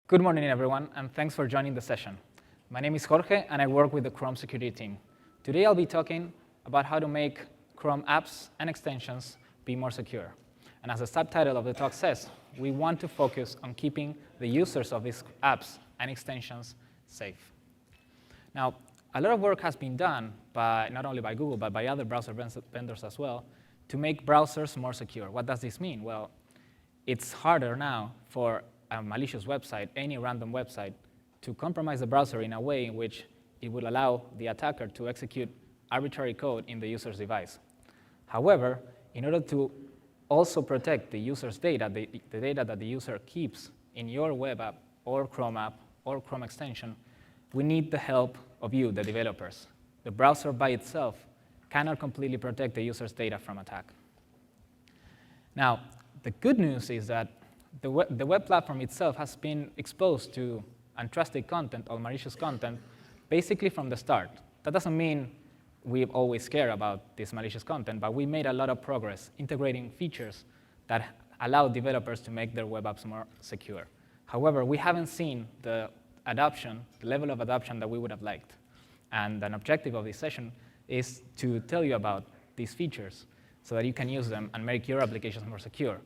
Good morning, everyone, and thanks for joining the session. My name is Jorge, and I work with the Chrome security team. Today, I'll be talking about how to make Chrome apps and extensions be more secure. And as the subtitle of the talk says, we want to focus on keeping the users of these apps and extensions safe. Now, a lot of work has been done by not only by Google, but by other browser vendors as well, to make browsers more secure. What does this mean? Well, it's harder now for a malicious website, any random website, to compromise the browser in a way in which it will allow the attacker to execute arbitrary code in the user's device. However, in order to also protect the user's data, the data that the user keeps in your web app or Chrome extension, we need the help of you, the developers. The browser by itself cannot completely protect the user's data from attack. Now, the good news is that the web platform itself has been exposed to untrusted content or malicious content basically from the start. That doesn't mean we've always cared about this malicious content, but we made a lot of progress integrating features that allow developers to make their web apps more secure. However, we haven't seen the level of adoption that we would have liked. And an objective of this session is to tell you about these features so that you can use them and make your applications more secure.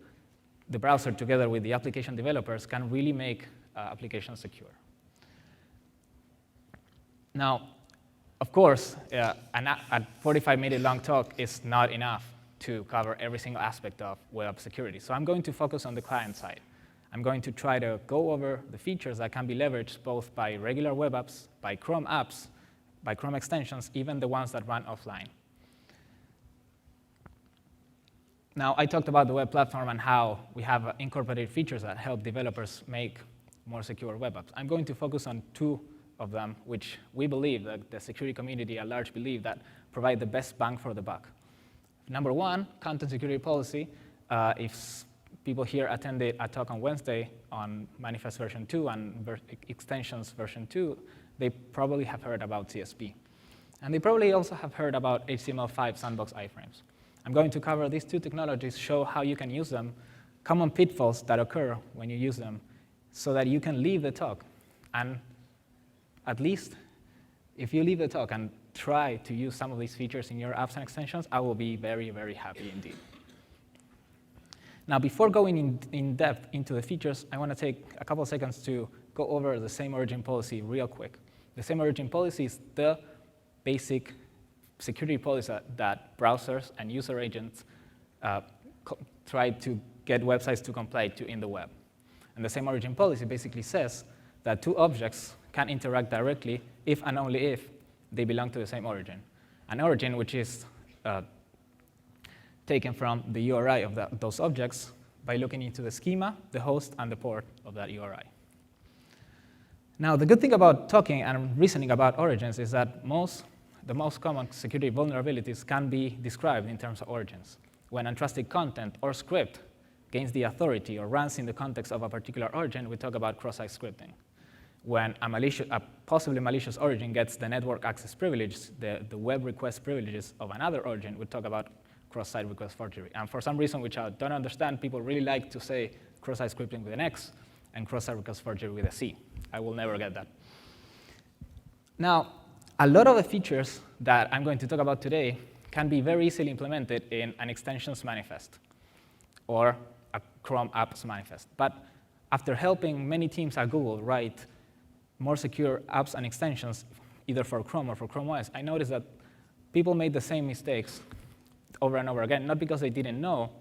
The browser, together with the application developers, can really make applications secure. Now, of course, a 45-minute long talk is not enough to cover every single aspect of web security. So I'm going to focus on the client side. I'm going to try to go over the features that can be leveraged both by regular web apps, by Chrome apps, by Chrome extensions, even the ones that run offline. Now, I talked about the web platform and how we have incorporated features that help developers make more secure web apps. I'm going to focus on two of them, which we believe, that the security community at large believe, that provide the best bang for the buck. Number one, content security policy. If people here attended a talk on Wednesday on Manifest version 2 and extensions version 2, they probably have heard about CSP. And they probably also have heard about HTML5 sandbox iframes. I'm going to cover these two technologies, show how you can use them, common pitfalls that occur when you use them, so that you can leave the talk. And at least if you leave the talk and try to use some of these features in your apps and extensions, I will be very, very happy indeed. Now, before going in depth into the features, I want to take a couple of seconds to go over the same origin policy real quick. The same origin policy is the basic security policy that browsers and user agents try to get websites to comply to in the web. And the same origin policy basically says that two objects can interact directly if and only if they belong to the same origin. An origin which is taken from the URI of those objects by looking into the schema, the host, and the port of that URI. Now, the good thing about talking and reasoning about origins is that the most common security vulnerabilities can be described in terms of origins. When untrusted content or script gains the authority or runs in the context of a particular origin, we talk about cross-site scripting. When a possibly malicious origin gets the network access privileges, the web request privileges of another origin, we talk about cross-site request forgery. And for some reason which I don't understand, people really like to say cross-site scripting with an X and cross-site request forgery with a C. I will never get that. Now, a lot of the features that I'm going to talk about today can be very easily implemented in an extensions manifest or a Chrome apps manifest. But after helping many teams at Google write more secure apps and extensions, either for Chrome or for Chrome OS, I noticed that people made the same mistakes over and over again, not because they didn't know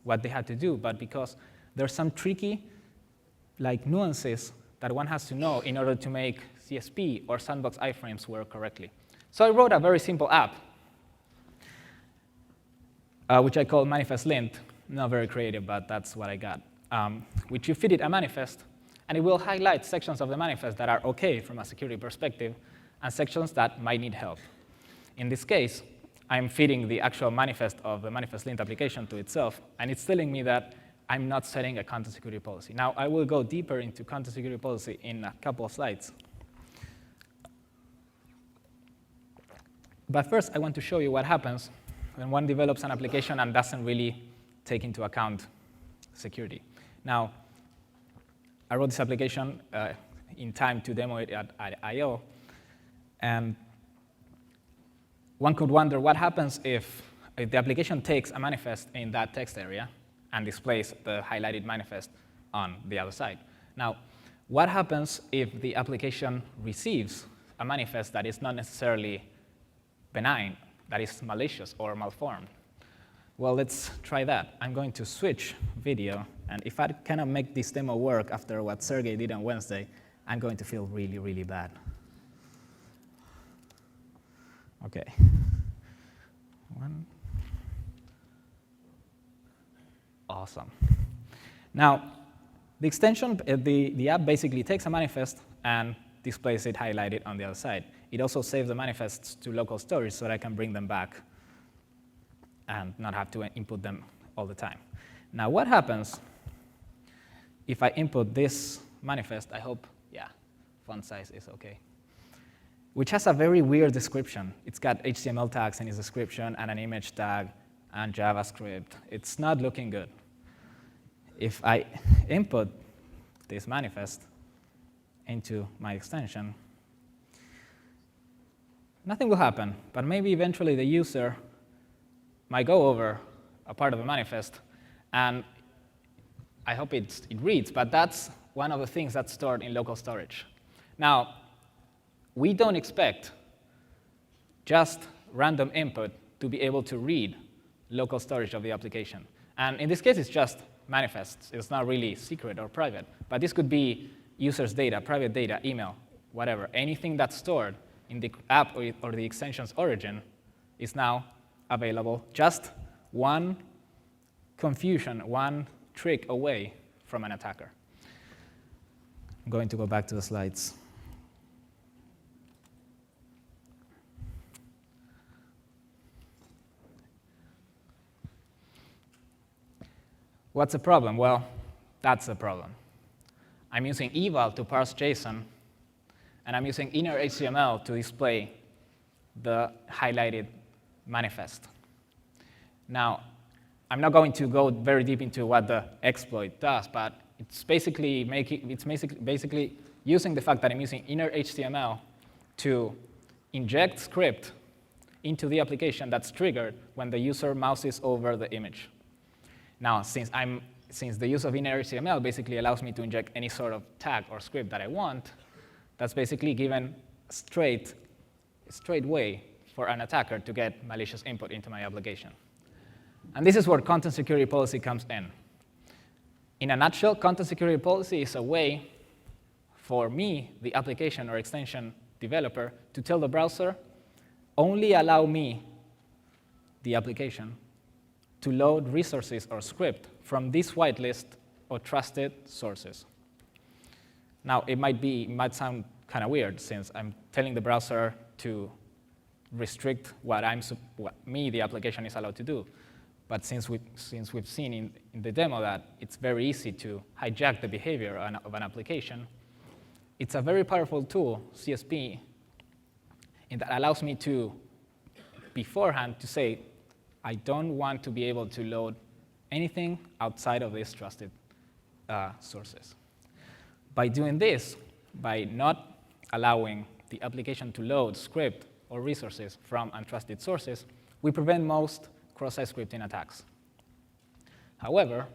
what they had to do, but because there's some tricky nuances that one has to know in order to make CSP or sandbox iframes work correctly. So I wrote a very simple app, which I call manifest lint. Not very creative, but that's what I got. Which you feed it a manifest, and it will highlight sections of the manifest that are OK from a security perspective, and sections that might need help. In this case, I'm feeding the actual manifest of the manifest lint application to itself, and it's telling me that I'm not setting a content security policy. Now, I will go deeper into content security policy in a couple of slides. But first, I want to show you what happens when one develops an application and doesn't really take into account security. Now, I wrote this application in time to demo it at I/O. And one could wonder what happens if the application takes a manifest in that text area and displays the highlighted manifest on the other side. Now, what happens if the application receives a manifest that is not necessarily benign, that is malicious or malformed? Well, let's try that. I'm going to switch video, and if I cannot make this demo work after what Sergey did on Wednesday, I'm going to feel really, really bad. Okay. Awesome. Now, the extension, the app basically takes a manifest and displays it highlighted on the other side. It also saves the manifests to local storage so that I can bring them back and not have to input them all the time. Now, what happens if I input this manifest? I hope, yeah, font size is OK, which has a very weird description. It's got HTML tags in its description and an image tag and JavaScript. It's not looking good. If I input this manifest into my extension, nothing will happen. But maybe eventually the user might go over a part of the manifest, and I hope it reads. But that's one of the things that's stored in local storage. Now, we don't expect just random input to be able to read local storage of the application. And in this case, it's just manifests. It's not really secret or private. But this could be users' data, private data, email, whatever. Anything that's stored in the app or the extension's origin is now available, just one confusion, one trick away from an attacker. I'm going to go back to the slides. What's the problem? Well, that's the problem. I'm using eval to parse JSON, and I'm using inner HTML to display the highlighted manifest. Now, I'm not going to go very deep into what the exploit does, but it's basically using the fact that I'm using inner HTML to inject script into the application that's triggered when the user mouses over the image. Now, since the use of inner HTML basically allows me to inject any sort of tag or script that I want, that's basically given a straight way for an attacker to get malicious input into my application. And this is where content security policy comes in. In a nutshell, content security policy is a way for me, the application or extension developer, to tell the browser, only allow me, the application, to load resources or script from this whitelist of trusted sources. Now, it might sound kind of weird, since I'm telling the browser to restrict what me, the application, is allowed to do. But since we've seen in the demo that it's very easy to hijack the behavior of an application, it's a very powerful tool, CSP, that allows me to, beforehand, to say, I don't want to be able to load anything outside of these trusted sources. By doing this, by not allowing the application to load script or resources from untrusted sources, we prevent most cross-site scripting attacks. However,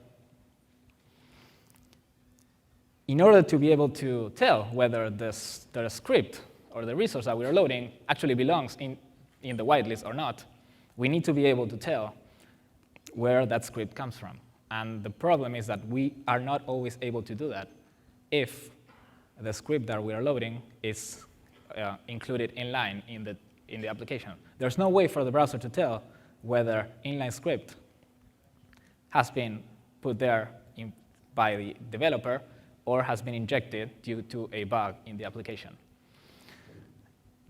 in order to be able to tell whether the script or the resource that we are loading actually belongs in the whitelist or not, we need to be able to tell where that script comes from. And the problem is that we are not always able to do that if the script that we are loading is included inline in the application. There's no way for the browser to tell whether inline script has been put there by the developer or has been injected due to a bug in the application.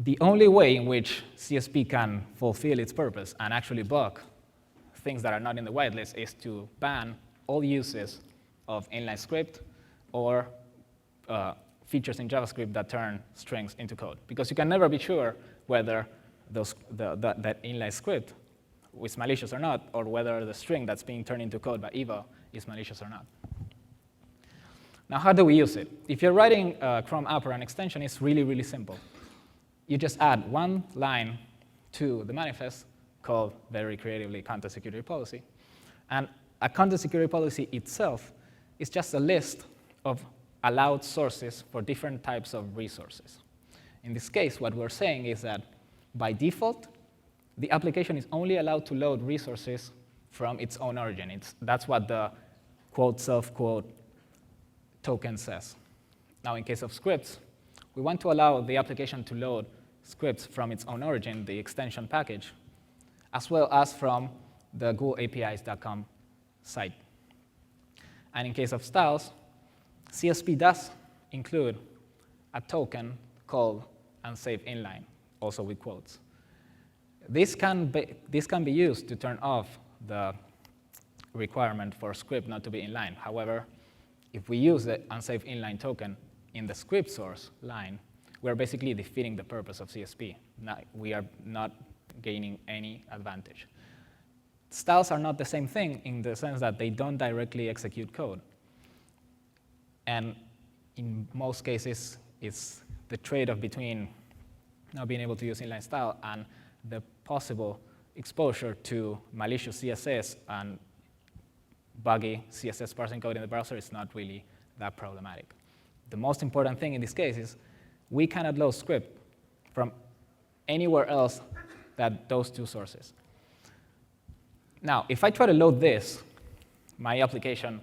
The only way in which CSP can fulfill its purpose and actually block things that are not in the whitelist is to ban all uses of inline script or features in JavaScript that turn strings into code. Because you can never be sure whether that inline script is malicious or not, or whether the string that's being turned into code by eval is malicious or not. Now, how do we use it? If you're writing a Chrome app or an extension, it's really, really simple. You just add one line to the manifest called, very creatively, content security policy. And a content security policy itself is just a list of allowed sources for different types of resources. In this case, what we're saying is that by default, the application is only allowed to load resources from its own origin. That's what the quote self-quote token says. Now, in case of scripts, we want to allow the application to load scripts from its own origin, the extension package, as well as from the googleapis.com site. And in case of styles, CSP does include a token called unsafe inline, also with quotes. This can be used to turn off the requirement for script not to be inline. However, if we use the unsafe inline token in the script source line, we're basically defeating the purpose of CSP. We are not gaining any advantage. Styles are not the same thing in the sense that they don't directly execute code. And in most cases, it's the trade-off between not being able to use inline style and the possible exposure to malicious CSS and buggy CSS parsing code in the browser is not really that problematic. The most important thing in this case is we cannot load script from anywhere else than those two sources. Now, if I try to load my application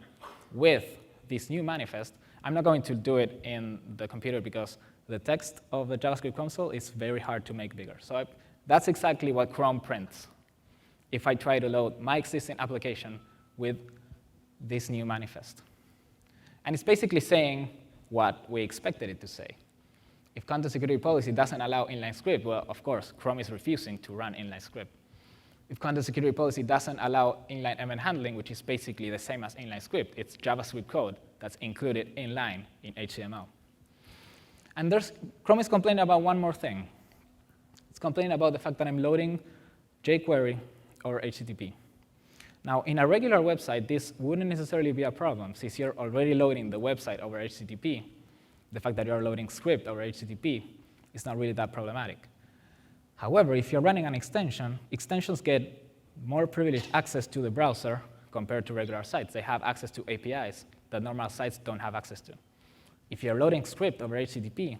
with this new manifest, I'm not going to do it in the computer because the text of the JavaScript console is very hard to make bigger. So that's exactly what Chrome prints if I try to load my existing application with this new manifest. And it's basically saying what we expected it to say. If content security policy doesn't allow inline script, well, of course, Chrome is refusing to run inline script. If content security policy doesn't allow inline event handling, which is basically the same as inline script, it's JavaScript code that's included inline in HTML. And Chrome is complaining about one more thing. It's complaining about the fact that I'm loading jQuery or HTTP. Now, in a regular website, this wouldn't necessarily be a problem. Since you're already loading the website over HTTP, the fact that you're loading script over HTTP is not really that problematic. However, if you're running an extension, extensions get more privileged access to the browser compared to regular sites. They have access to APIs that normal sites don't have access to. If you're loading script over HTTP,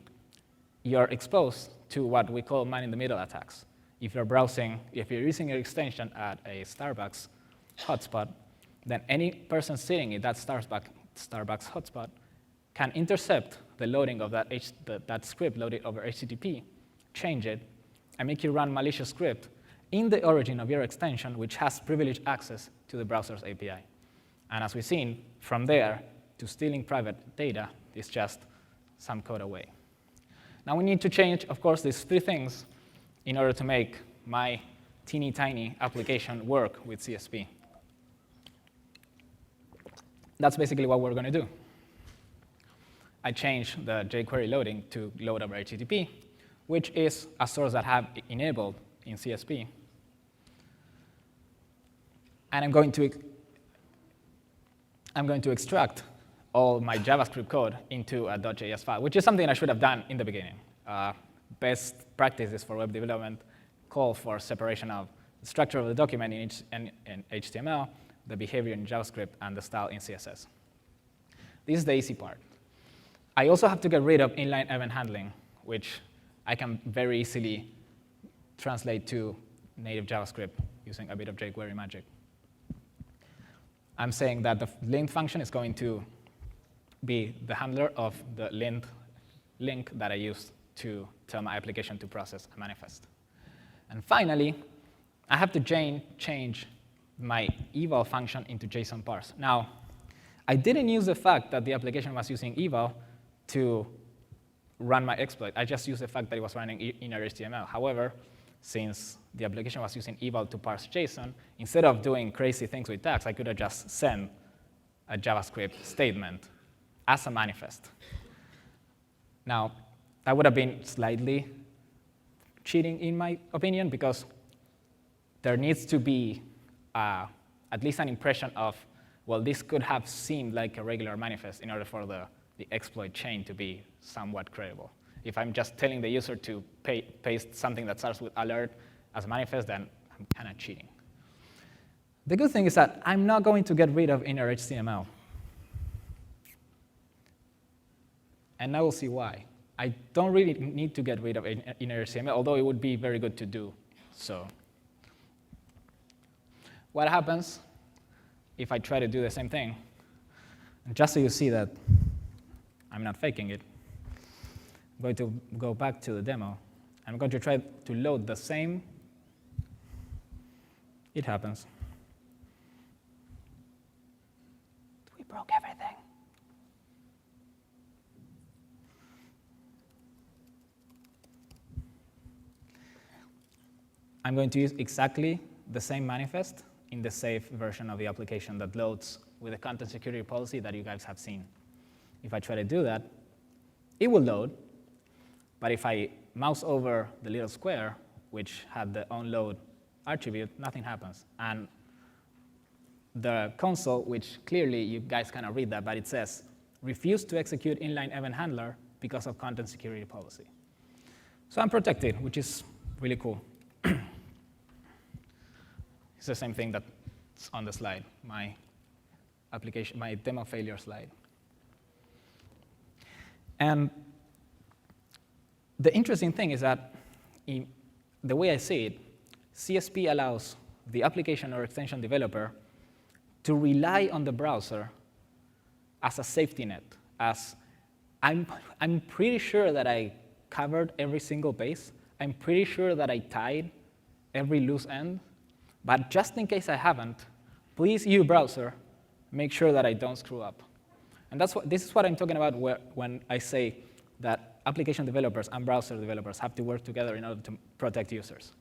you're exposed to what we call man-in-the-middle attacks. If you're using your extension at a Starbucks hotspot, then any person sitting in that Starbucks hotspot can intercept the loading of that script loaded over HTTP, change it, and make you run malicious script in the origin of your extension, which has privileged access to the browser's API. And as we've seen, from there to stealing private data is just some code away. Now we need to change, of course, these three things in order to make my teeny tiny application work with CSP. That's basically what we're going to do. I changed the jQuery loading to load over HTTP, which is a source that I have enabled in CSP. And I'm going to extract all my JavaScript code into a .js file, which is something I should have done in the beginning. Best practices for web development call for separation of the structure of the document in HTML, the behavior in JavaScript, and the style in CSS. This is the easy part. I also have to get rid of inline event handling, which I can very easily translate to native JavaScript using a bit of jQuery magic. I'm saying that the lint function is going to be the handler of the link that I used to tell my application to process a manifest. And finally, I have to change my eval function into JSON parse. Now, I didn't use the fact that the application was using eval to run my exploit. I just used the fact that it was running inner HTML. However, since the application was using eval to parse JSON, instead of doing crazy things with tags, I could have just sent a JavaScript statement as a manifest. Now, that would have been slightly cheating, in my opinion, because there needs to be at least an impression of well, this could have seemed like a regular manifest in order for the exploit chain to be somewhat credible. If I'm just telling the user to paste something that starts with alert as a manifest, then I'm kind of cheating. The good thing is that I'm not going to get rid of inner HTML. And now we'll see why. I don't really need to get rid of inner HTML, although it would be very good to do so. What happens if I try to do the same thing? And just so you see that I'm not faking it, I'm going to go back to the demo. I'm going to try to load the same. It happens. We broke everything. I'm going to use exactly the same manifest in the safe version of the application that loads with the content security policy that you guys have seen. If I try to do that, it will load. But if I mouse over the little square, which had the onload attribute, nothing happens. And the console, which clearly you guys cannot read that, but it says, refuse to execute inline event handler because of content security policy. So I'm protected, which is really cool. It's the same thing that's on the slide, my application, my demo failure slide. And the interesting thing is that the way I see it, CSP allows the application or extension developer to rely on the browser as a safety net, as I'm pretty sure that I covered every single base. I'm pretty sure that I tied every loose end. But just in case I haven't, please, you browser, make sure that I don't screw up. And this is what I'm talking about when I say that application developers and browser developers have to work together in order to protect users.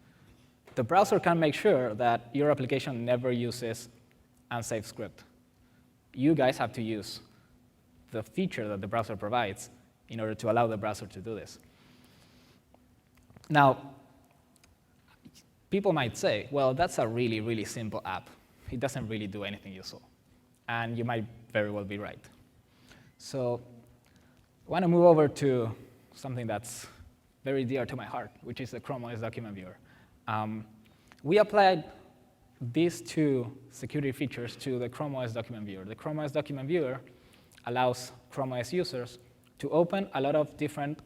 The browser can make sure that your application never uses unsafe script. You guys have to use the feature that the browser provides in order to allow the browser to do this. Now, people might say, well, that's a really, really simple app. It doesn't really do anything useful. And you might very well be right. So I want to move over to something that's very dear to my heart, which is the Chrome OS Document Viewer. We applied these two security features to the Chrome OS Document Viewer. The Chrome OS Document Viewer allows Chrome OS users to open a lot of different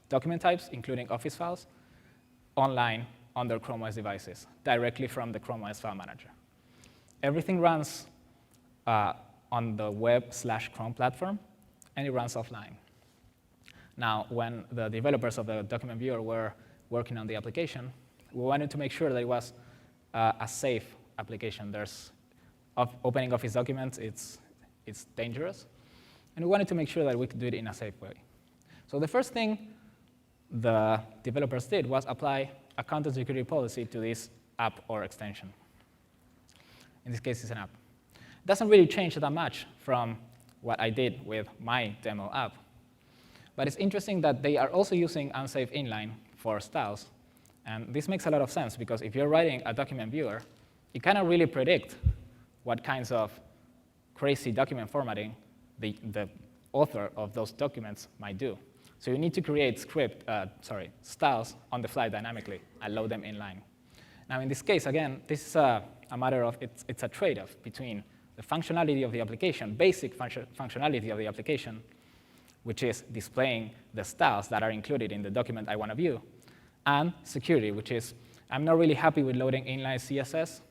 document types, including Office files, online on their Chrome OS devices, directly from the Chrome OS File Manager. Everything runs on the web/Chrome platform, and it runs offline. Now, when the developers of the document viewer were working on the application, we wanted to make sure that it was a safe application. Opening Office documents, it's dangerous. And we wanted to make sure that we could do it in a safe way. So the first thing the developers did was apply a content security policy to this app or extension. In this case, it's an app. It doesn't really change that much from what I did with my demo app. But it's interesting that they are also using unsafe inline for styles. And this makes a lot of sense, because if you're writing a document viewer, you cannot really predict what kinds of crazy document formatting the author of those documents might do. So you need to create styles on the fly dynamically and load them inline. Now, in this case, again, this is a matter of, it's a trade-off between the functionality of the application, basic functionality of the application, which is displaying the styles that are included in the document I want to view, and security, which is, I'm not really happy with loading inline CSS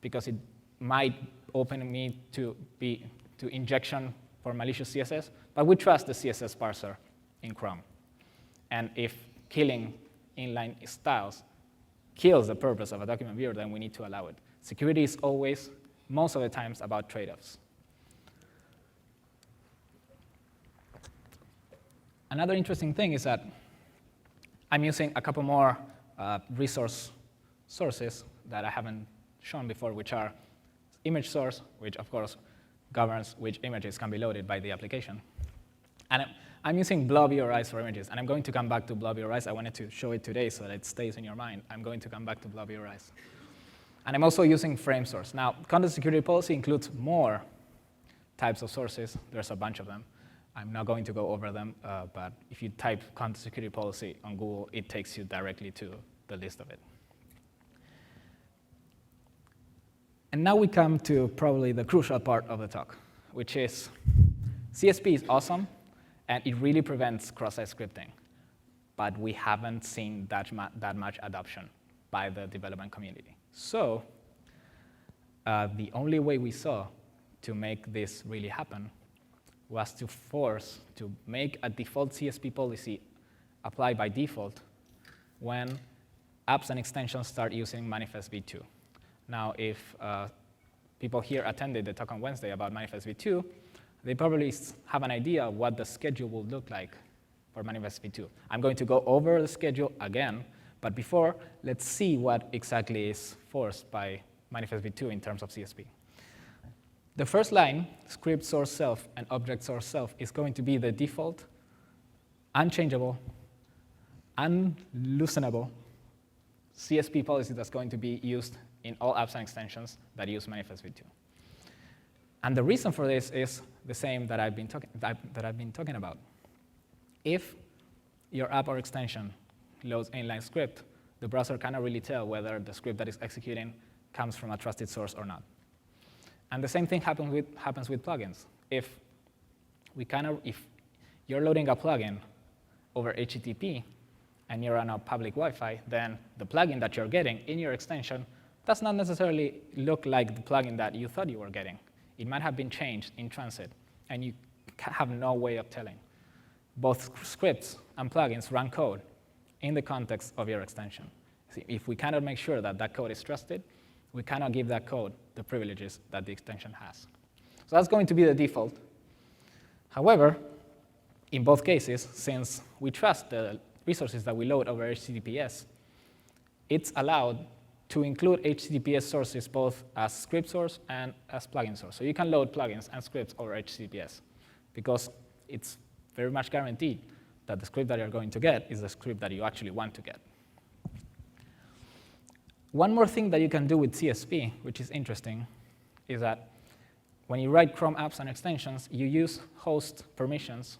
because it might open me to injection for malicious CSS, but we trust the CSS parser in Chrome. And if killing inline styles kills the purpose of a document viewer, then we need to allow it. Security is always, most of the times, about trade-offs. Another interesting thing is that I'm using a couple more resource sources that I haven't shown before, which are image source, which of course governs which images can be loaded by the application. And I'm using blob URIs for images, and I'm going to come back to blob URIs. I wanted to show it today so that it stays in your mind. I'm going to come back to blob URIs. And I'm also using frame source. Now, content security policy includes more types of sources. There's a bunch of them. I'm not going to go over them, but if you type content security policy on Google, it takes you directly to the list of it. And now we come to probably the crucial part of the talk, which is CSP is awesome, and it really prevents cross-site scripting. But we haven't seen that much adoption by the development community. So the only way we saw to make this really happen was to make a default CSP policy apply by default when apps and extensions start using Manifest v2. Now, if people here attended the talk on Wednesday about Manifest v2, they probably have an idea of what the schedule will look like for Manifest v2. I'm going to go over the schedule again, but before, let's see what exactly is forced by Manifest v2 in terms of CSP. The first line, script source self and object source self, is going to be the default, unchangeable, unloosenable CSP policy that's going to be used in all apps and extensions that use Manifest v2. And the reason for this is the same that I've been talking about. If your app or extension loads inline script, the browser cannot really tell whether the script that is executing comes from a trusted source or not. And the same thing happens with plugins. If you're loading a plugin over HTTP and you're on a public Wi-Fi, then the plugin that you're getting in your extension does not necessarily look like the plugin that you thought you were getting. It might have been changed in transit, and you have no way of telling. Both scripts and plugins run code in the context of your extension. See, if we cannot make sure that that code is trusted, we cannot give that code the privileges that the extension has. So that's going to be the default. However, in both cases, since we trust the resources that we load over HTTPS, it's allowed to include HTTPS sources both as script source and as plugin source. So you can load plugins and scripts over HTTPS because it's very much guaranteed that the script that you're going to get is the script that you actually want to get. One more thing that you can do with CSP, which is interesting, is that when you write Chrome apps and extensions, you use host permissions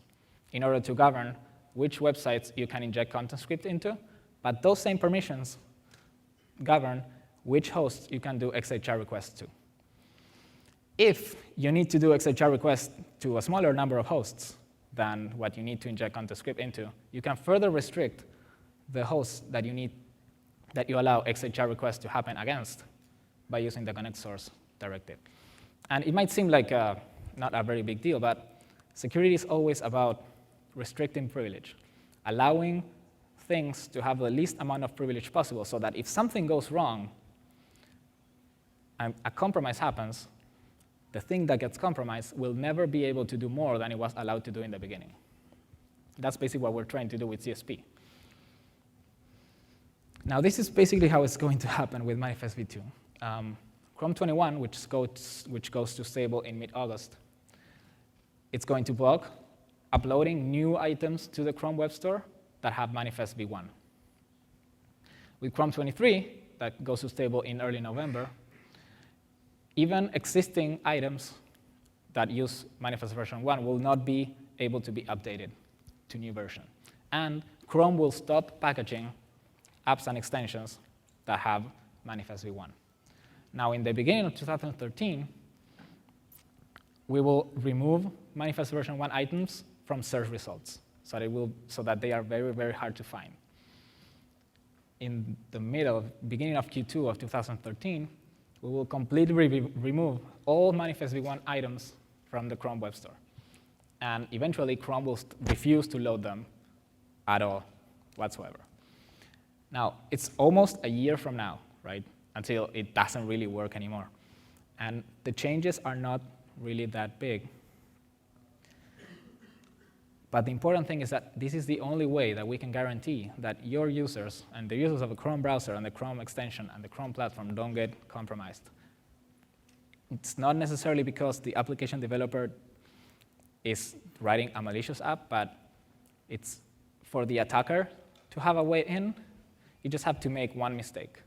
in order to govern which websites you can inject content script into, but those same permissions govern which hosts you can do XHR requests to. If you need to do XHR requests to a smaller number of hosts than what you need to inject content script into, you can further restrict the hosts that you allow XHR requests to happen against by using the connect source directive. And it might seem like not a very big deal, but security is always about restricting privilege, allowing things to have the least amount of privilege possible so that if something goes wrong and a compromise happens, the thing that gets compromised will never be able to do more than it was allowed to do in the beginning. That's basically what we're trying to do with CSP. Now, this is basically how it's going to happen with Manifest v2. Chrome 21, which goes to stable in mid-August, it's going to block uploading new items to the Chrome Web Store that have Manifest v1. With Chrome 23, that goes to stable in early November, even existing items that use Manifest version 1 will not be able to be updated to new version. And Chrome will stop packaging apps and extensions that have Manifest v1. Now, in the beginning of 2013, we will remove Manifest version 1 items from search results so that they are very, very hard to find. In the beginning of Q2 of 2013, we will completely remove all Manifest v1 items from the Chrome Web Store. And eventually, Chrome will refuse to load them at all whatsoever. Now, it's almost a year from now, right, until it doesn't really work anymore. And the changes are not really that big. But the important thing is that this is the only way that we can guarantee that your users and the users of the Chrome browser and the Chrome extension and the Chrome platform don't get compromised. It's not necessarily because the application developer is writing a malicious app, but it's for the attacker to have a way in. You just have to make one mistake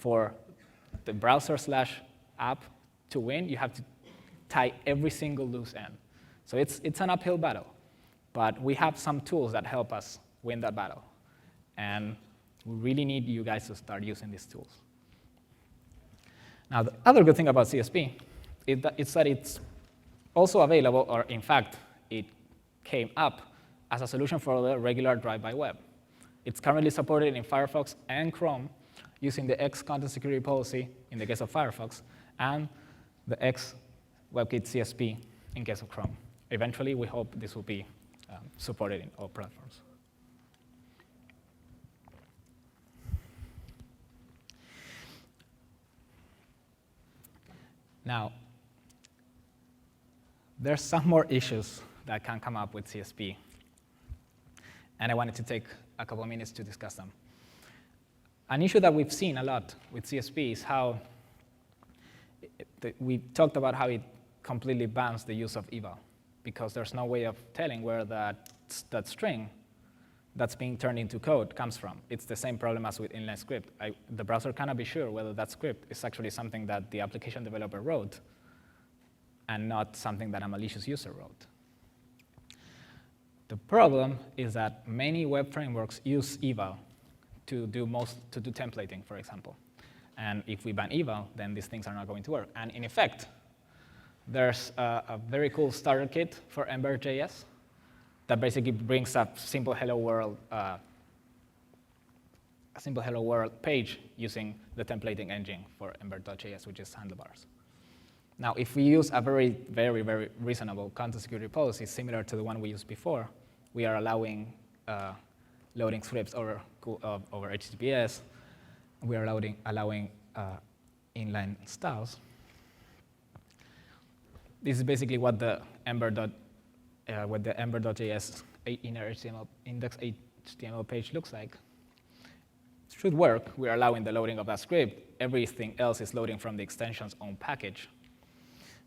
for the browser/app to win, you have to tie every single loose end. So it's an uphill battle. But we have some tools that help us win that battle. And we really need you guys to start using these tools. Now, the other good thing about CSP is that it's also available, or in fact, it came up as a solution for the regular drive-by web. It's currently supported in Firefox and Chrome using the X content security policy in the case of Firefox and the X WebKit CSP in case of Chrome. Eventually, we hope this will be supported in all platforms. Now, there's some more issues that can come up with CSP, and I wanted to take a couple of minutes to discuss them. An issue that we've seen a lot with CSP is how we talked about how it completely bans the use of eval, because there's no way of telling where that string that's being turned into code comes from. It's the same problem as with inline script. The browser cannot be sure whether that script is actually something that the application developer wrote and not something that a malicious user wrote. The problem is that many web frameworks use eval to do templating, for example. And if we ban eval, then these things are not going to work. And in effect, there's a very cool starter kit for Ember.js that basically brings up simple hello world page using the templating engine for Ember.js, which is handlebars. Now, if we use a very, very, very reasonable content security policy similar to the one we used before, we are allowing loading scripts over HTTPS. We are allowing inline styles. This is basically what the Ember.js inner HTML index HTML page looks like. It should work. We are allowing the loading of that script. Everything else is loading from the extension's own package.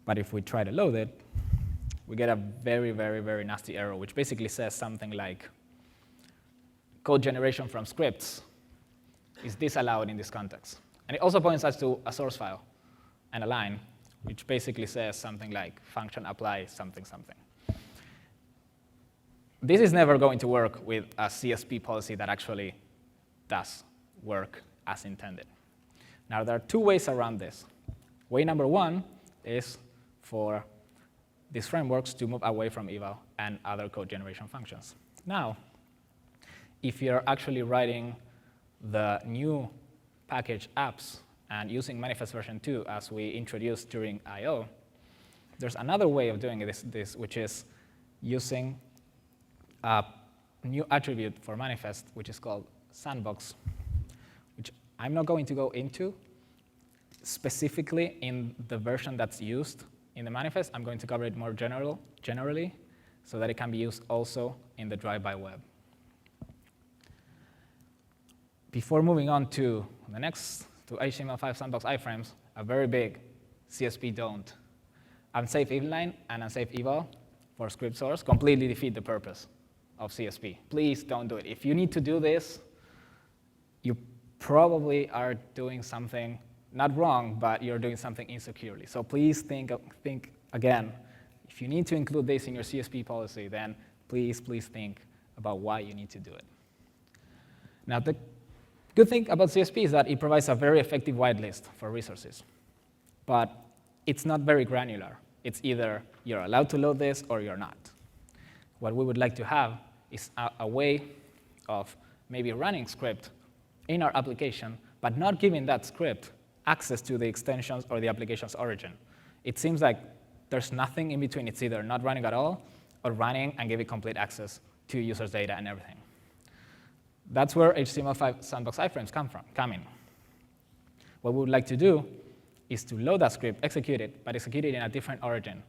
But if we try to load it, we get a very, very, very nasty error, which basically says something like, code generation from scripts is disallowed in this context. And it also points us to a source file and a line, which basically says something like function apply something, something. This is never going to work with a CSP policy that actually does work as intended. Now, there are two ways around this. Way number one is for these frameworks to move away from eval and other code generation functions. Now, if you're actually writing the new package apps and using manifest version 2 as we introduced during I/O, there's another way of doing this, which is using a new attribute for manifest, which is called sandbox, which I'm not going to go into specifically in the version that's used in the manifest. I'm going to cover it more generally so that it can be used also in the drive-by web. Before moving on to the next, to HTML5 sandbox iframes, a very big CSP don't. Unsafe inline and unsafe eval for script source completely defeat the purpose of CSP. Please don't do it. If you need to do this, you probably are doing something not wrong, but you're doing something insecurely. So please think again. If you need to include this in your CSP policy, then please think about why you need to do it. Now, the good thing about CSP is that it provides a very effective whitelist for resources. But it's not very granular. It's either you're allowed to load this or you're not. What we would like to have is a way of maybe running script in our application, but not giving that script access to the extensions or the application's origin. It seems like there's nothing in between. It's either not running at all or running and giving complete access to users' data and everything. That's where HTML5 sandbox iframes come in. What we would like to do is to load that script, execute it, but execute it in a different origin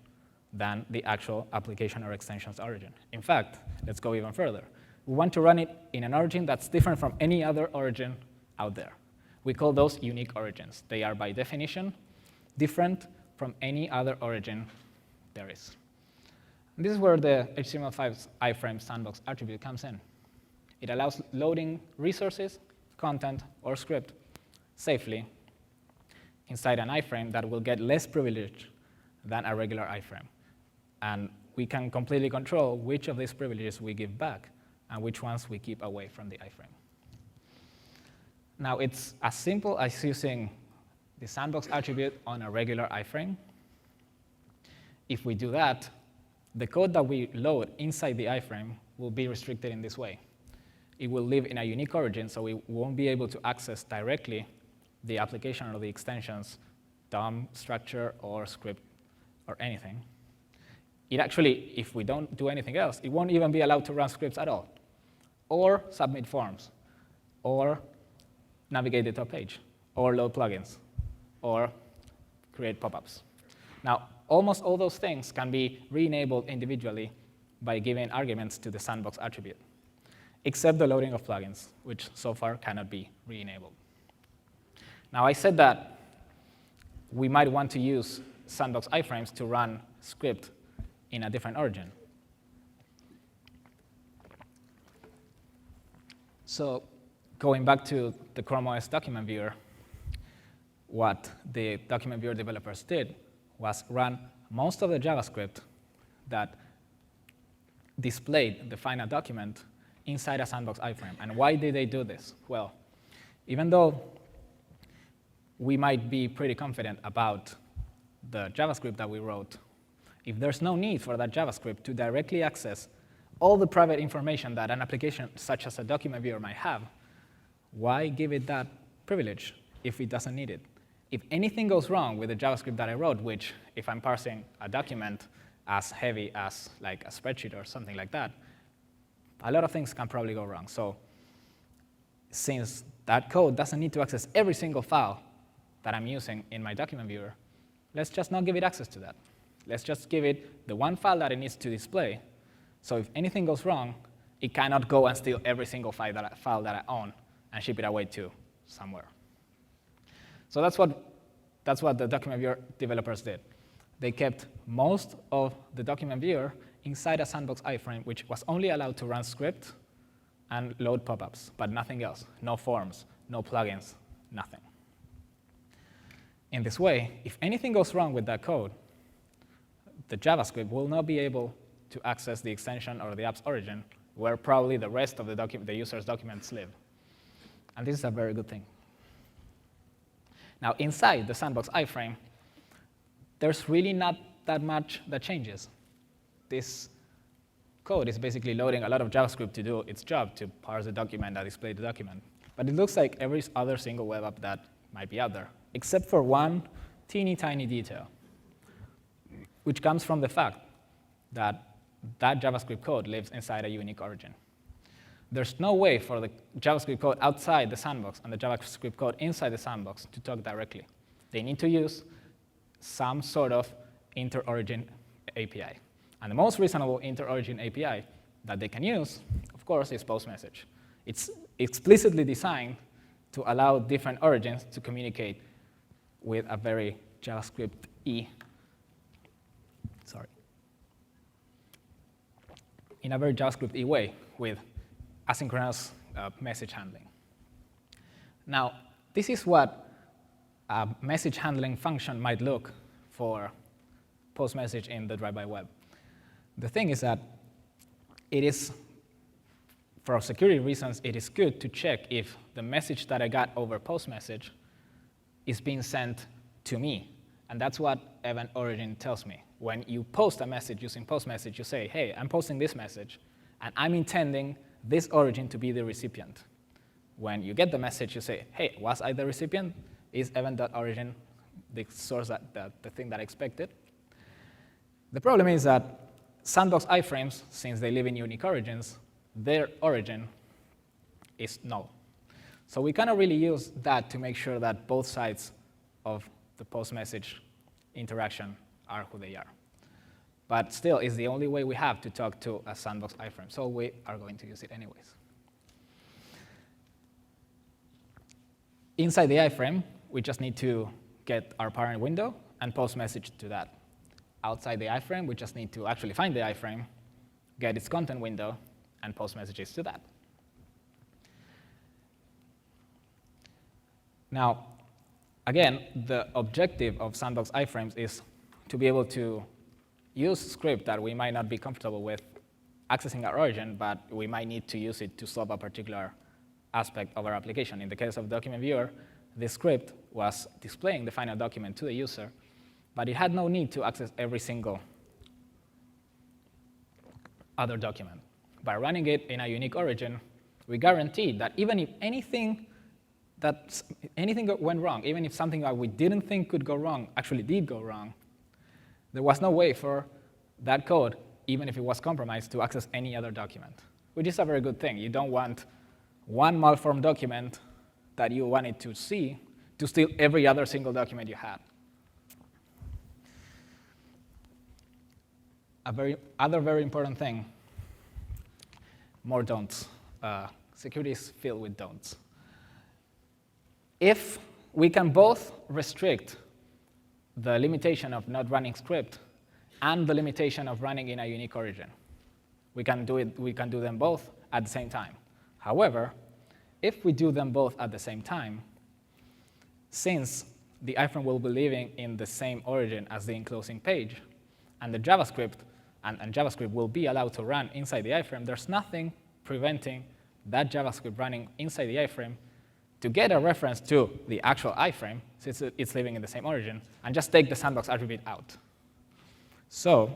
than the actual application or extension's origin. In fact, let's go even further. We want to run it in an origin that's different from any other origin out there. We call those unique origins. They are, by definition, different from any other origin there is. And this is where the HTML5 iframe sandbox attribute comes in. It allows loading resources, content, or script safely inside an iframe that will get less privilege than a regular iframe. And we can completely control which of these privileges we give back and which ones we keep away from the iframe. Now, it's as simple as using the sandbox attribute on a regular iframe. If we do that, the code that we load inside the iframe will be restricted in this way. It will live in a unique origin, so we won't be able to access directly the application or the extension's DOM structure or script or anything. It actually, if we don't do anything else, it won't even be allowed to run scripts at all, or submit forms, or navigate the top page, or load plugins, or create pop-ups. Now, almost all those things can be re-enabled individually by giving arguments to the sandbox attribute, except the loading of plugins, which so far cannot be re-enabled. Now, I said that we might want to use sandbox iframes to run script in a different origin. So going back to the Chrome OS document viewer, what the document viewer developers did was run most of the JavaScript that displayed the final document inside a sandbox iframe. And why did they do this? Well, even though we might be pretty confident about the JavaScript that we wrote, if there's no need for that JavaScript to directly access all the private information that an application such as a document viewer might have, why give it that privilege if it doesn't need it? If anything goes wrong with the JavaScript that I wrote, which if I'm parsing a document as heavy as like a spreadsheet or something like that, a lot of things can probably go wrong. So since that code doesn't need to access every single file that I'm using in my document viewer, let's just not give it access to that. Let's just give it the one file that it needs to display. So if anything goes wrong, it cannot go and steal every single file that I own and ship it away to somewhere. So that's what the document viewer developers did. They kept most of the document viewer inside a sandbox iframe, which was only allowed to run script and load pop-ups, but nothing else. No forms, no plugins, nothing. In this way, if anything goes wrong with that code, the JavaScript will not be able to access the extension or the app's origin, where probably the rest of the user's documents live. And this is a very good thing. Now, inside the sandbox iframe, there's really not that much that changes. This code is basically loading a lot of JavaScript to do its job, to parse the document and display the document. But it looks like every other single web app that might be out there, except for one teeny tiny detail, which comes from the fact that that JavaScript code lives inside a unique origin. There's no way for the JavaScript code outside the sandbox and the JavaScript code inside the sandbox to talk directly. They need to use some sort of inter-origin API. And the most reasonable inter-origin API that they can use, of course, is post message. It's explicitly designed to allow different origins to communicate with a very JavaScript-y, in a very JavaScript-y way with asynchronous message handling. Now, this is what a message handling function might look for post message in the drive-by web. The thing is that it is, for security reasons, it is good to check if the message that I got over post message is being sent to me. And that's what event origin tells me. When you post a message using post message, you say, hey, I'm posting this message, and I'm intending this origin to be the recipient. When you get the message, you say, hey, was I the recipient? Is event.origin the source, the thing that I expected? The problem is that sandbox iframes, since they live in unique origins, their origin is null. So we cannot really use that to make sure that both sides of the post-message interaction are who they are. But still, it's the only way we have to talk to a sandbox iframe, so we are going to use it anyways. Inside the iframe, we just need to get our parent window and post message to that. Outside the iframe, we just need to actually find the iframe, get its content window, and post messages to that. Now, Again, the objective of sandbox iframes is to be able to use script that we might not be comfortable with accessing our origin, but we might need to use it to solve a particular aspect of our application. In the case of document viewer, this script was displaying the final document to the user, but it had no need to access every single other document. By running it in a unique origin, we guarantee that even if anything went wrong, even if something that we didn't think could go wrong actually did go wrong, there was no way for that code, even if it was compromised, to access any other document, which is a very good thing. You don't want one malformed document that you wanted to see to steal every other single document you had. Other very important thing, more don'ts. Security is filled with don'ts. If we can both restrict the limitation of not running script and the limitation of running in a unique origin, we can do them both at the same time. However, if we do them both at the same time, since the iframe will be living in the same origin as the enclosing page, and the JavaScript and JavaScript will be allowed to run inside the iframe, there's nothing preventing that JavaScript running inside the iframe to get a reference to the actual iframe, since it's living in the same origin, and just take the sandbox attribute out. So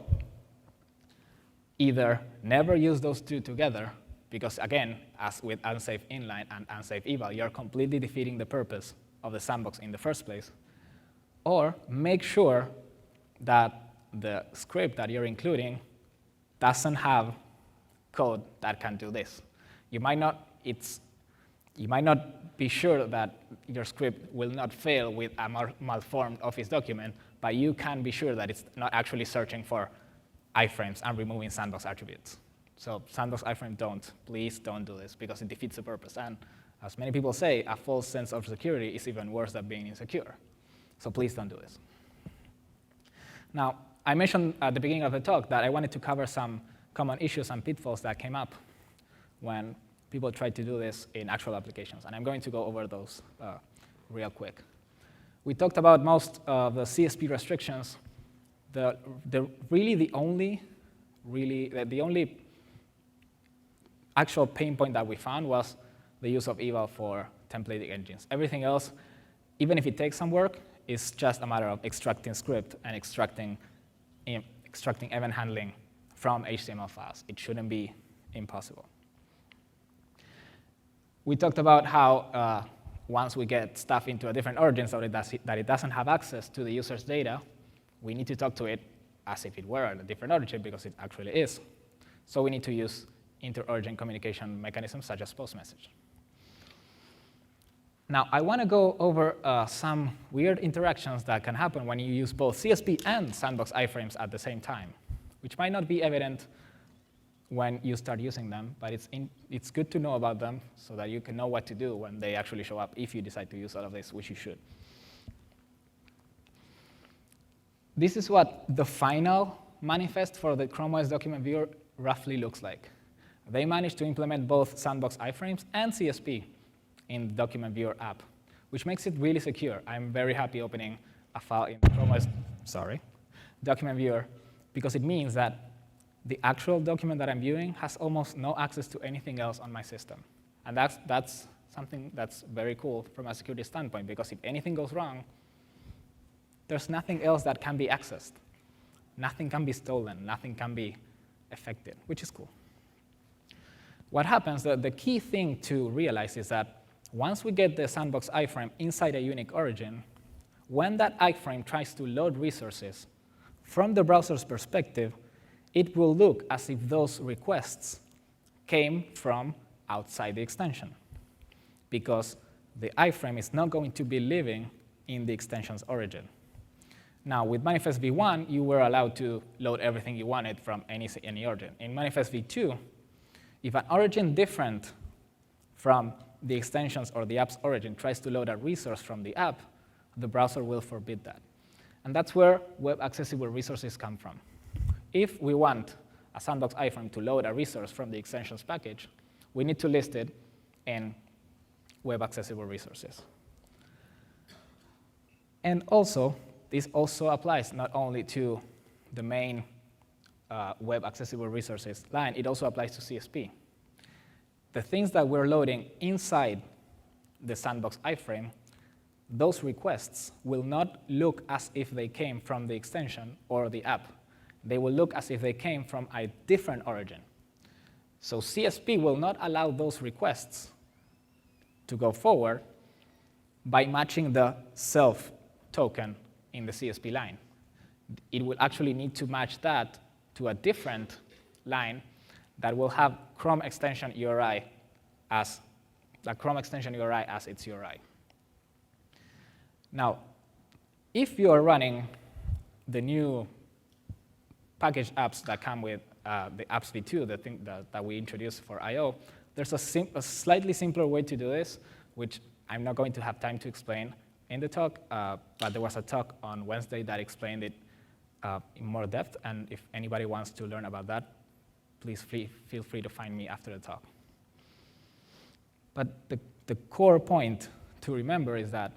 either never use those two together, because again, as with unsafe inline and unsafe eval, you're completely defeating the purpose of the sandbox in the first place, or make sure that the script that you're including doesn't have code that can do this. You might not be sure that your script will not fail with a malformed Office document, but you can be sure that it's not actually searching for iframes and removing sandbox attributes. So sandbox iframe, please don't do this, because it defeats the purpose. And as many people say, a false sense of security is even worse than being insecure. So please don't do this. Now, I mentioned at the beginning of the talk that I wanted to cover some common issues and pitfalls that came up when people tried to do this in actual applications. And I'm going to go over those real quick. We talked about most of the CSP restrictions. The only actual pain point that we found was the use of eval for templating engines. Everything else, even if it takes some work, is just a matter of extracting script and extracting event handling from HTML files. It shouldn't be impossible. We talked about how once we get stuff into a different origin so that it doesn't have access to the user's data, we need to talk to it as if it were a different origin, because it actually is. So we need to use inter-origin communication mechanisms such as post message. Now, I want to go over some weird interactions that can happen when you use both CSP and sandbox iframes at the same time, which might not be evident when you start using them, but it's good to know about them so that you can know what to do when they actually show up, if you decide to use all of this, which you should. This is what the final manifest for the Chrome OS document viewer roughly looks like. They managed to implement both sandbox iframes and CSP in the document viewer app, which makes it really secure. I'm very happy opening a file in the Chrome OS document viewer, because it means that the actual document that I'm viewing has almost no access to anything else on my system. And that's something that's very cool from a security standpoint, because if anything goes wrong, there's nothing else that can be accessed. Nothing can be stolen. Nothing can be affected, which is cool. What happens, the key thing to realize is that once we get the sandbox iframe inside a unique origin, when that iframe tries to load resources, from the browser's perspective, it will look as if those requests came from outside the extension, because the iframe is not going to be living in the extension's origin. Now, with Manifest v1, you were allowed to load everything you wanted from any origin. In Manifest v2, if an origin different from the extension's or the app's origin tries to load a resource from the app, the browser will forbid that. And that's where web-accessible resources come from. If we want a sandbox iframe to load a resource from the extensions package, we need to list it in web-accessible resources. And also, this also applies not only to the main web accessible resources line, it also applies to CSP. The things that we're loading inside the sandbox iframe, those requests will not look as if they came from the extension or the app. They will look as if they came from a different origin. So CSP will not allow those requests to go forward by matching the self token in the CSP line. It will actually need to match that to a different line that will have Chrome extension URI as its URI. Now, if you are running the new package apps that come with the apps v2, the thing that we introduced for I/O, there's a slightly simpler way to do this, which I'm not going to have time to explain in the talk, but there was a talk on Wednesday that explained it in more depth, and if anybody wants to learn about that, please feel free to find me after the talk. But the core point to remember is that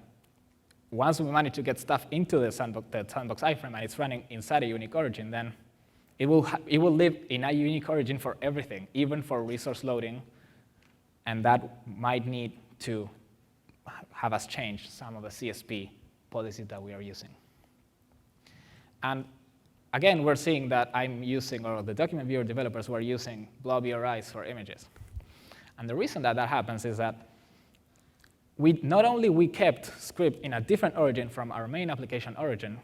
once we manage to get stuff into the sandbox iframe and it's running inside a unique origin, then it will live in a unique origin for everything, even for resource loading, and that might need to have us change some of the CSP policies that we are using. And again, we're seeing that I'm using, or the document viewer developers were using blob URIs for images. And the reason that happens is that not only we kept script in a different origin from our main application origin,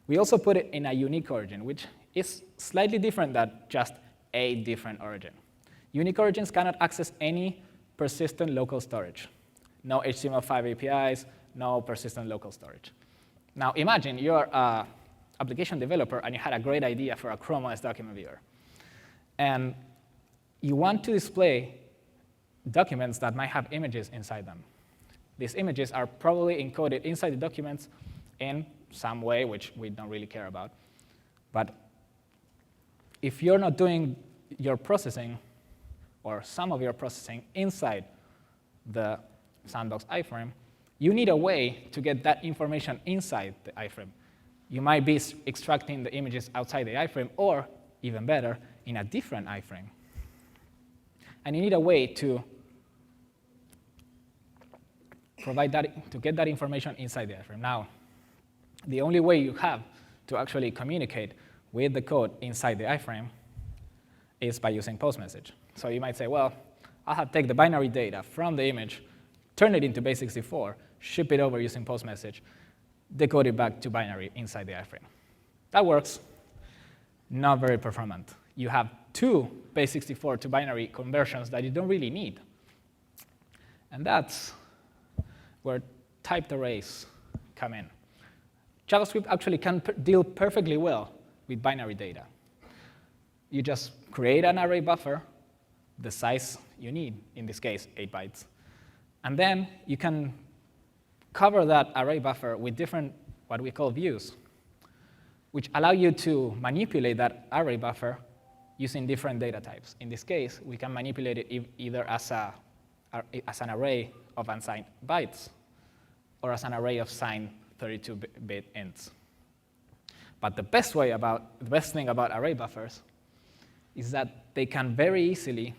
we also put it in a unique origin, which is slightly different than just a different origin. Unique origins cannot access any persistent local storage. No HTML5 APIs, no persistent local storage. Now imagine you're an application developer and you had a great idea for a Chrome OS document viewer. And you want to display documents that might have images inside them. These images are probably encoded inside the documents in some way, which we don't really care about. But if you're not doing your processing, or some of your processing inside the sandbox iframe, you need a way to get that information inside the iframe. You might be extracting the images outside the iframe, or even better, in a different iframe. And you need a way to provide that, to get that information inside the iframe. Now, the only way you have to actually communicate with the code inside the iframe is by using post message. So you might say, well, I'll have to take the binary data from the image, turn it into base64, ship it over using post message, decode it back to binary inside the iframe. That works. Not very performant. You have two base64 to binary conversions that you don't really need. And that's where typed arrays come in. JavaScript actually can deal perfectly well with binary data. You just create an array buffer, the size you need, in this case, 8 bytes. And then you can cover that array buffer with different, what we call views, which allow you to manipulate that array buffer using different data types. In this case, we can manipulate it either as an array of unsigned bytes or as an array of signed 32-bit ints. But the best thing about array buffers is that they can very easily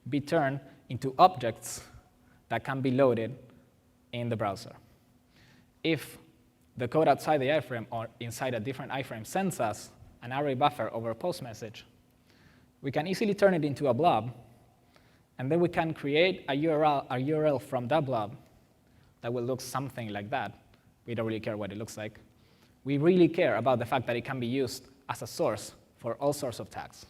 be turned into objects that can be loaded in the browser. If the code outside the iframe or inside a different iframe sends us an array buffer over a post message, we can easily turn it into a blob, and then we can create a URL from that blob that will look something like that. We don't really care what it looks like. We really care about the fact that it can be used as a source for all sorts of tags.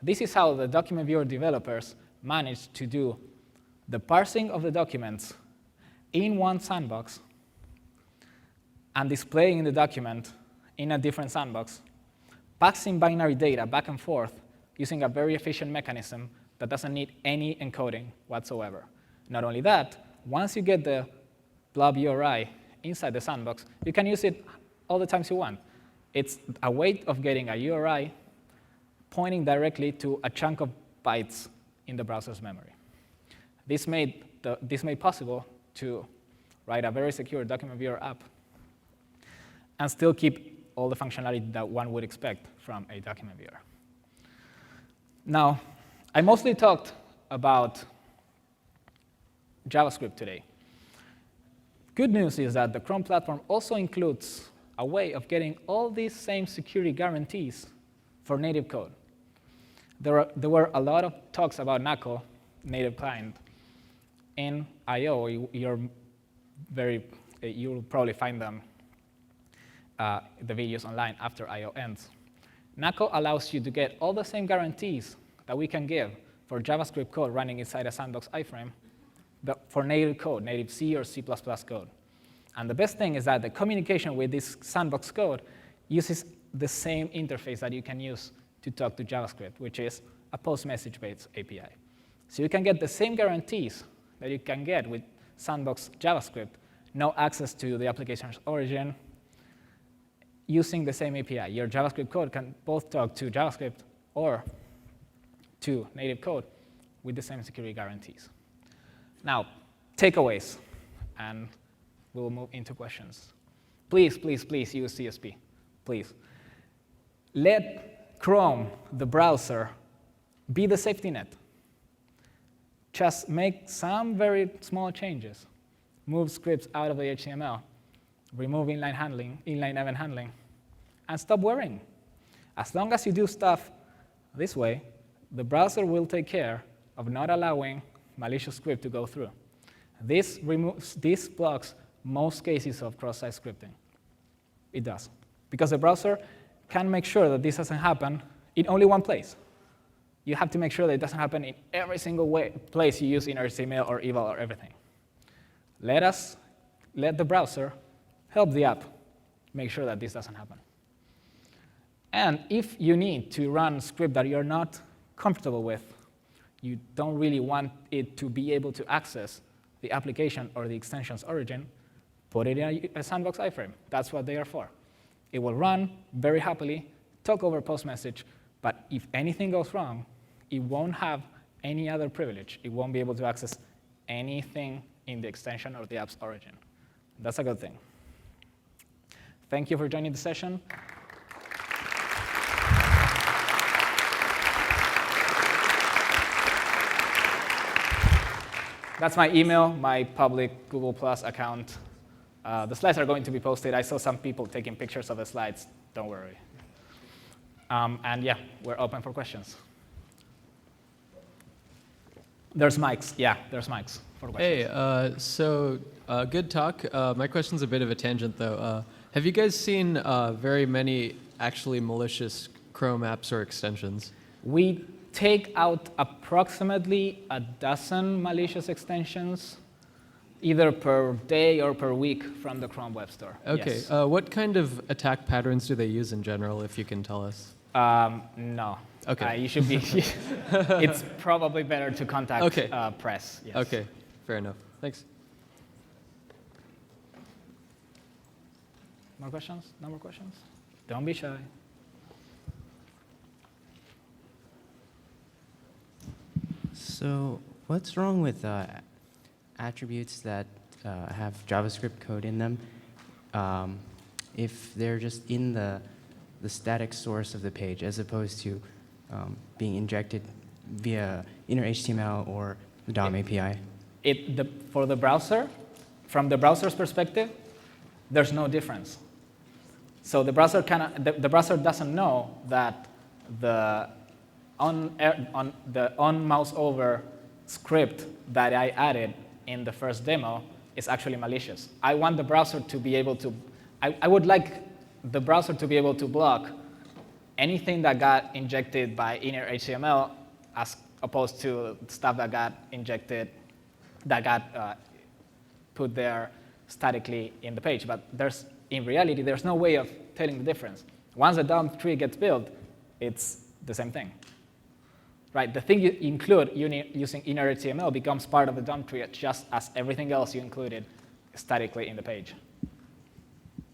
This is how the document viewer developers managed to do the parsing of the documents in one sandbox and displaying the document in a different sandbox, passing binary data back and forth using a very efficient mechanism that doesn't need any encoding whatsoever. Not only that, once you get the blob URI inside the sandbox, you can use it all the times you want. It's a way of getting a URI pointing directly to a chunk of bytes in the browser's memory. This made possible to write a very secure document viewer app, and still keep all the functionality that one would expect from a document viewer. Now, I mostly talked about JavaScript today. Good news is that the Chrome platform also includes a way of getting all these same security guarantees for native code. There were a lot of talks about NaCl, native client, in I/O. You'll probably find them, the videos online after I/O ends. NaCl allows you to get all the same guarantees that we can give for JavaScript code running inside a sandbox iframe, but for native code, native C or C++ code. And the best thing is that the communication with this sandbox code uses the same interface that you can use to talk to JavaScript, which is a post message-based API. So you can get the same guarantees that you can get with sandbox JavaScript, no access to the application's origin, using the same API. Your JavaScript code can both talk to JavaScript or to native code with the same security guarantees. Now, takeaways, and we'll move into questions. Please, please, please use CSP, please. Let Chrome, the browser, be the safety net. Just make some very small changes. Move scripts out of the HTML, remove inline event handling, and stop worrying. As long as you do stuff this way, the browser will take care of not allowing malicious script to go through. This blocks most cases of cross-site scripting. It does. Because the browser can make sure that this doesn't happen in only one place. You have to make sure that it doesn't happen in every single place you use in HTML or eval or everything. Let the browser help the app make sure that this doesn't happen. And if you need to run script that you're not comfortable with, you don't really want it to be able to access the application or the extension's origin, put it in a sandbox iframe. That's what they are for. It will run very happily, talk over post message, but if anything goes wrong, it won't have any other privilege. It won't be able to access anything in the extension or the app's origin. That's a good thing. Thank you for joining the session. That's my email, my public Google Plus account. The slides are going to be posted. I saw some people taking pictures of the slides. Don't worry. And yeah, we're open for questions. There's mics. Yeah, there's mics for questions. Hey, good talk. My question's a bit of a tangent, though. Have you guys seen very many actually malicious Chrome apps or extensions? We take out approximately a dozen malicious extensions, either per day or per week from the Chrome Web Store. OK. Yes. What kind of attack patterns do they use in general, if you can tell us? No. OK. You should be. It's probably better to contact press. Yes. OK. Fair enough. Thanks. More questions? No more questions? Don't be shy. So what's wrong with attributes that have JavaScript code in them if they're just in the static source of the page as opposed to being injected via inner HTML or the DOM API? For the browser, from the browser's perspective, there's no difference. So the browser doesn't know that the on mouse over script that I added in the first demo is actually malicious. I want the browser to be able to. I would like the browser to be able to block anything that got injected by inner HTML as opposed to stuff that got injected, that got put there statically in the page. But in reality, there's no way of telling the difference. Once the DOM tree gets built, it's the same thing. Right? The thing you include using inner HTML becomes part of the DOM tree just as everything else you included statically in the page.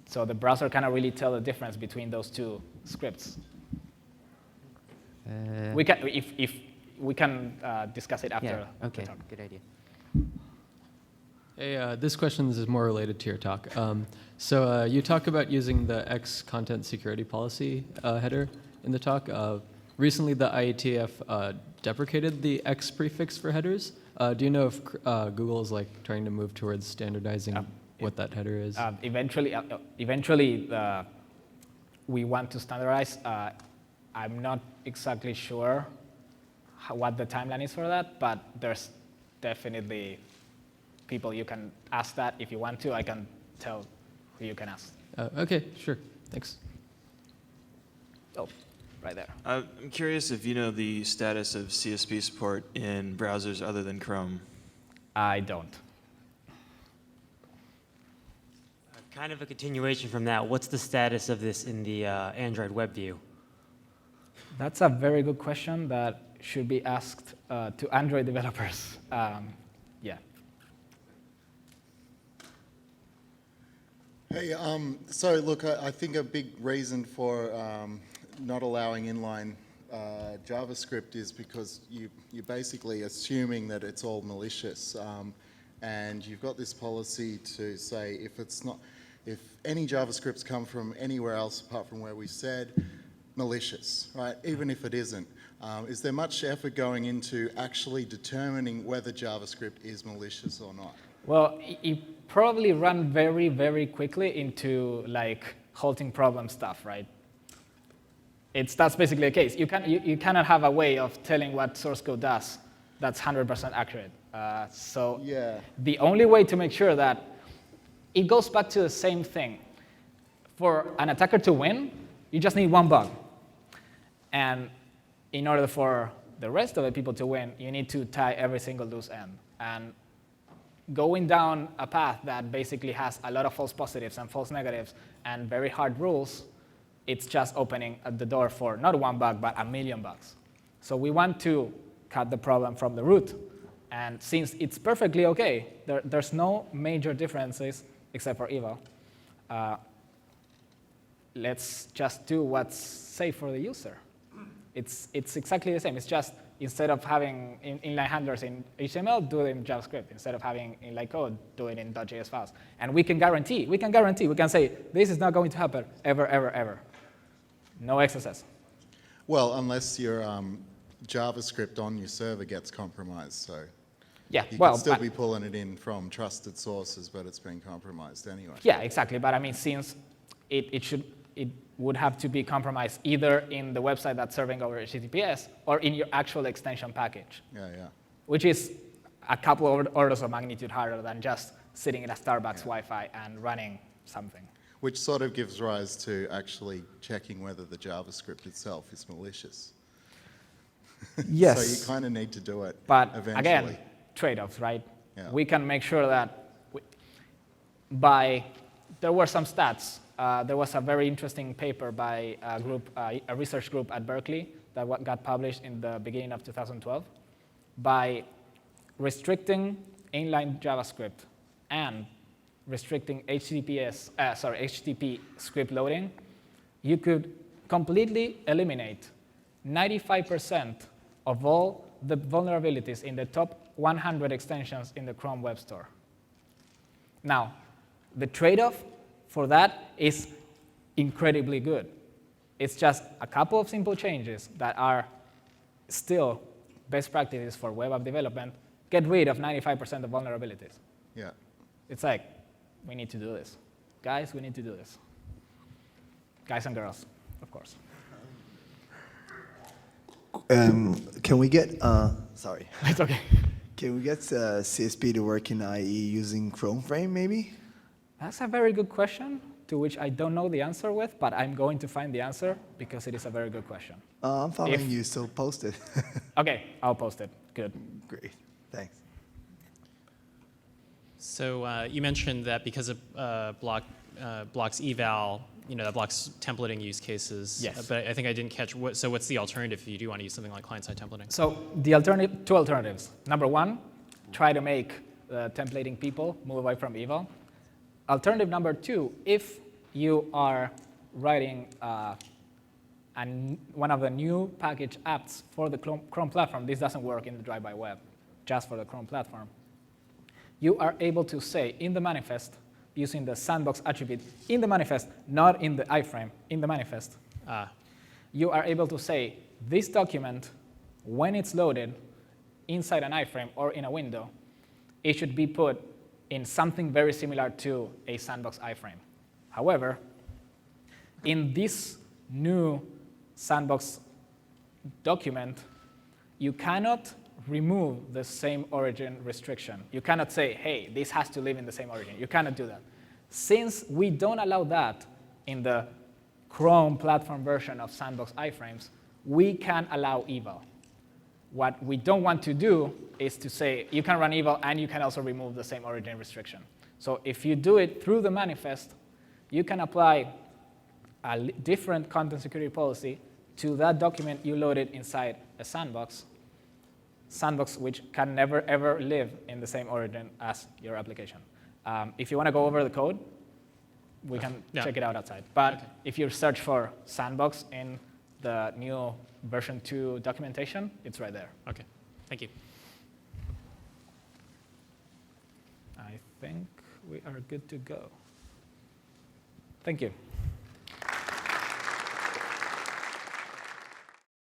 So the browser cannot really tell the difference between those two scripts. We can discuss it after. Yeah, OK, the talk. good idea. Hey, this question is more related to your talk. So you talk about using the X content security policy header in the talk. Recently, the IETF deprecated the X prefix for headers. Do you know if Google is like trying to move towards standardizing what that header is? Eventually, we want to standardize. I'm not exactly sure what the timeline is for that, but there's definitely people you can ask that. If you want to, I can tell who you can ask. Okay, sure. Thanks. Oh, right there. I'm curious if you know the status of CSP support in browsers other than Chrome. I don't. Kind of a continuation from that, what's the status of this in the Android web view? That's a very good question that should be asked to Android developers. Yeah. Hey, so look, I think a big reason for not allowing inline JavaScript is because you're basically assuming that it's all malicious, and you've got this policy to say if any JavaScripts come from anywhere else apart from where we said, malicious, right? Even if it isn't. Is there much effort going into actually determining whether JavaScript is malicious or not? Well, you probably run very, very quickly into like halting problem stuff, right? That's basically the case. You cannot have a way of telling what source code does that's 100% accurate. So yeah. The only way to make sure that it goes back to the same thing. For an attacker to win, you just need one bug. And in order for the rest of the people to win, you need to tie every single loose end. And going down a path that basically has a lot of false positives and false negatives and very hard rules, it's just opening the door for not one bug, but a million bugs. So we want to cut the problem from the root. And since it's perfectly OK, there's no major differences except for eval. Let's just do what's safe for the user. It's exactly the same. It's just instead of having inline handlers in HTML, do it in JavaScript. Instead of having inline code, do it in .js files. And we can guarantee, we can say, this is not going to happen ever, ever, ever. No XSS. Well, unless your JavaScript on your server gets compromised, so yeah, you well, can still be pulling it in from trusted sources, but it's been compromised anyway. Yeah, exactly. But I mean, since it would have to be compromised either in the website that's serving over HTTPS or in your actual extension package. Yeah, yeah. Which is a couple of orders of magnitude harder than just sitting in a Starbucks Wi-Fi and running something. Which sort of gives rise to actually checking whether the JavaScript itself is malicious. Yes. So you kind of need to do it but eventually. Again, trade-offs, right? Yeah. We can make sure that there were some stats. There was a very interesting paper by a research group at Berkeley that got published in the beginning of 2012. By restricting inline JavaScript and restricting HTTP script loading, you could completely eliminate 95% of all the vulnerabilities in the top 100 extensions in the Chrome Web Store. Now, the trade-off for that is incredibly good. It's just a couple of simple changes that are still best practices for web app development. Get rid of 95% of vulnerabilities. Yeah. It's like, we need to do this. Guys, we need to do this. Guys and girls, of course. Can we get, sorry. It's OK. Can we get CSP to work in IE using Chrome Frame, maybe? That's a very good question, to which I don't know the answer with, but I'm going to find the answer because it is a very good question. I'm following you, so post it. OK, I'll post it. Good. Great, thanks. So you mentioned that because of blocks eval, that blocks templating use cases. Yes. But I think I didn't catch so what's the alternative if you do want to use something like client-side templating? So the two alternatives. Number one, try to make the templating people move away from eval. Alternative number two, if you are writing one of the new package apps for the Chrome platform, this doesn't work in the drive-by web, just for the Chrome platform. you are able to say in the manifest, using the sandbox attribute in the manifest, not in the iframe, in the manifest, you are able to say this document, when it's loaded inside an iframe or in a window, it should be put in something very similar to a sandbox iframe. However, in this new sandbox document, you cannot remove the same origin restriction. You cannot say, hey, this has to live in the same origin. You cannot do that. Since we don't allow that in the Chrome platform version of sandbox iframes, we can allow eval. What we don't want to do is to say you can run eval and you can also remove the same origin restriction. So if you do it through the manifest, you can apply a different content security policy to that document you loaded inside a sandbox which can never, ever live in the same origin as your application. If you want to go over the code, we can check it out outside. But if you search for sandbox in the new version 2 documentation, it's right there. Okay, thank you. I think we are good to go. Thank you.